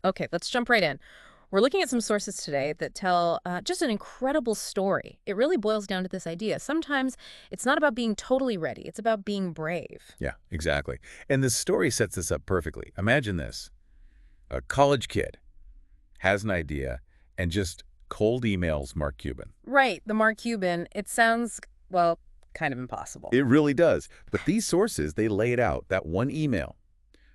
Okay, let's jump right in. We're looking at some sources today that tell just an incredible story. It really boils down to this idea. Sometimes it's not about being totally ready, it's about being brave. Yeah, exactly. And the story sets this up perfectly. Imagine this. A college kid has an idea and just cold emails Mark Cuban. Right, the Mark Cuban, it sounds, well, kind of impossible. It really does. But these sources, they lay it out. That one email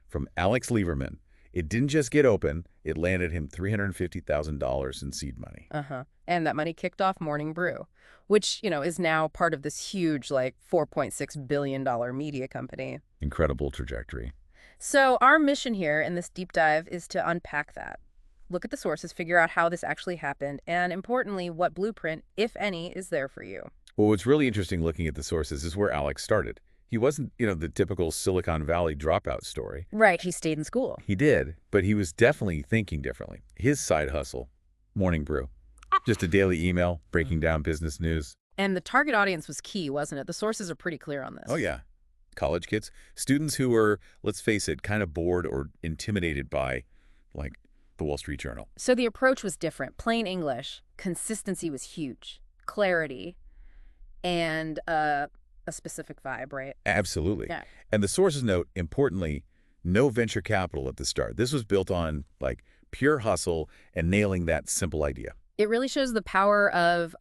from Alex Lieberman, it didn't just get open, it landed him $350,000 in seed money. Uh-huh. And that money kicked off Morning Brew, which, is now part of this huge, like, $4.6 billion media company. Incredible trajectory. So our mission here in this deep dive is to unpack that. Look at the sources, figure out how this actually happened, and importantly, what blueprint, if any, is there for you. Well, what's really interesting looking at the sources is where Alex started. He wasn't, the typical Silicon Valley dropout story. Right, he stayed in school. He did, but he was definitely thinking differently. His side hustle, Morning Brew, just a daily email breaking down business news. And the target audience was key, wasn't it? The sources are pretty clear on Oh, this. yeah. College kids, students who were, let's face it, kind of bored or intimidated by, like, the Wall Street Journal. So the approach was different. Plain English, consistency was huge, clarity, and a specific vibe, right? Absolutely. Yeah. And the sources note, importantly, no venture capital at the start. This was built on, like, pure hustle and nailing that simple idea. It really shows the power of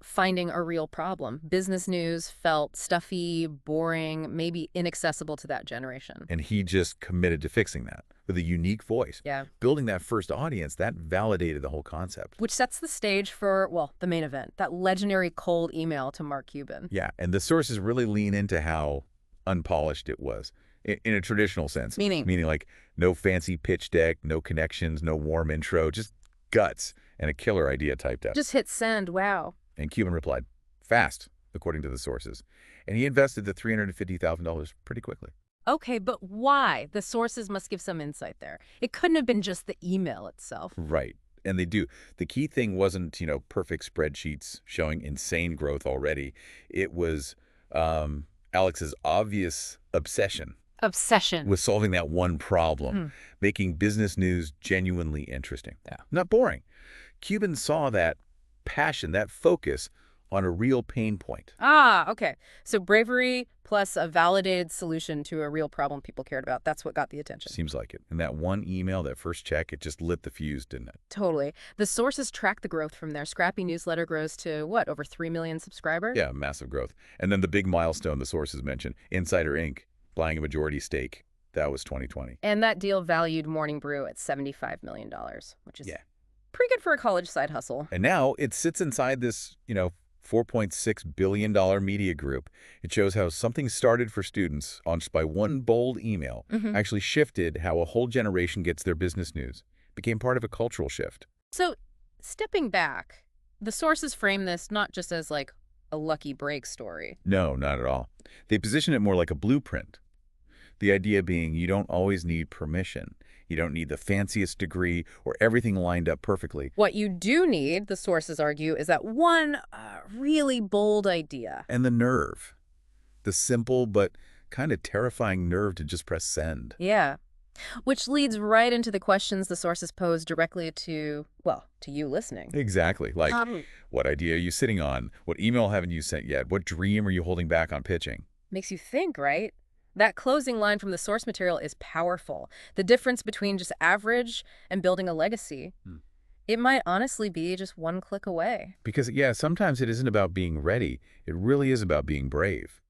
finding a real problem. Business news felt stuffy, boring, maybe inaccessible to that generation. And he just committed to fixing that with a unique voice. Yeah. Building that first audience, that validated the whole concept. Which sets the stage for, well, the main event, that legendary cold email to Mark Cuban. Yeah, and the sources really lean into how unpolished it was in a traditional sense. Meaning? Meaning like no fancy pitch deck, no connections, no warm intro, just guts and a killer idea typed up. Just hit send, wow. And Cuban replied, fast, according to the sources. And he invested the $350,000 pretty quickly. Okay, but why? The sources must give some insight there. It couldn't have been just the email itself. Right. And they do. The key thing wasn't, perfect spreadsheets showing insane growth already. It was Alex's obvious obsession Obsession. with solving that one problem, Hmm. making business news genuinely interesting. Yeah. Not boring. Cuban saw that passion, that focus on a real pain point. Ah, okay. So bravery plus a validated solution to a real problem people cared about. That's what got the attention. Seems like it. And that one email, that first check, it just lit the fuse, didn't it? Totally. The sources track the growth from there. Scrappy newsletter grows to, what, over 3 million subscribers? Yeah, massive growth. And then the big milestone the sources mentioned, Insider Inc. buying a majority stake. That was 2020. And that deal valued Morning Brew at $75 million, which is Yeah. pretty good for a college side hustle. And now it sits inside this, $4.6 billion media group. It shows how something started for students on just by one bold email actually shifted how a whole generation gets their business news. Became part of a cultural shift. So, stepping back, the sources frame this not just as like a lucky break story. No, not at all. They position it more like a blueprint. The idea being you don't always need permission. You don't need the fanciest degree or everything lined up perfectly. What you do need, the sources argue, is that one really bold idea. And the nerve. The simple but kind of terrifying nerve to just press send. Yeah. Which leads right into the questions the sources pose directly to, well, to you listening. Exactly. Like, Um, what idea are you sitting on? What email haven't you sent yet? What dream are you holding back on pitching? Makes you think, right? That closing line from the source material is powerful. The difference between just average and building a legacy. Hmm. It might honestly be just one click away. Because, yeah, sometimes it isn't about being ready. It really is about being brave.